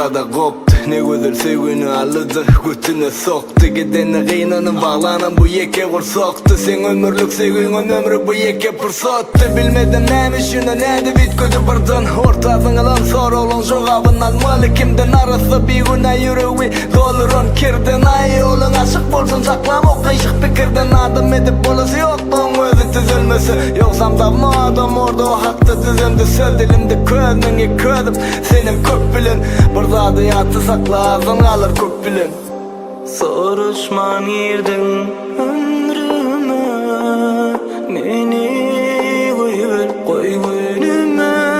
ortada koptu. Ne güzel sevgini alıdı, götüne soktu. Gideni kıynanın bağlanan bu yeke kursoktu. Sen ömürlük sevginin ömrü bu yeke pırsattu. Bilmedim neymiş şunu neydi bitködü birden. Ortasın alan sor olun şu kabın almalı. Kimden arası bir güne yüreği dolurun kirden. Ay olun aşık bolsun saklam o kıyışık fikirden. Adım edip bolası yok bunun özü tüzülmesi. Yoksam da adam orada o hakta düzümde. Söz dilimde közünü közüm senin kök bilin. Burada hayatı sakla ağzın kalır kök bilin. Soruşman girdin ömrüme, meni koy önüme.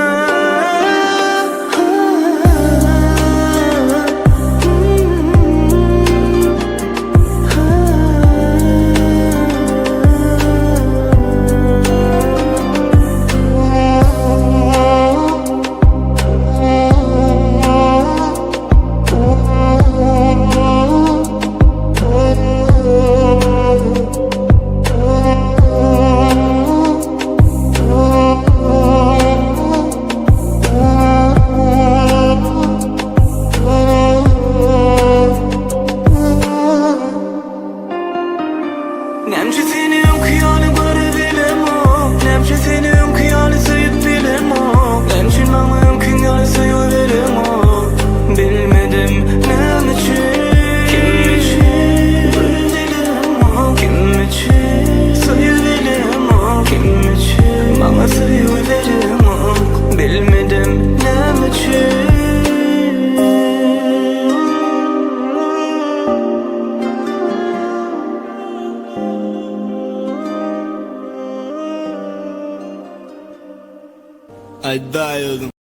Nemşi senin kıyalın barı bilem o. Nemşi senin kıyalın sayıp bilem o. Nemşi mamın kıyalın sayı verem o. Bilmedim nem için, kim için bilem o. Kim için sayı bilem o. Kim için mama sayı verem o. Bilmedim nem için. Aydayozin.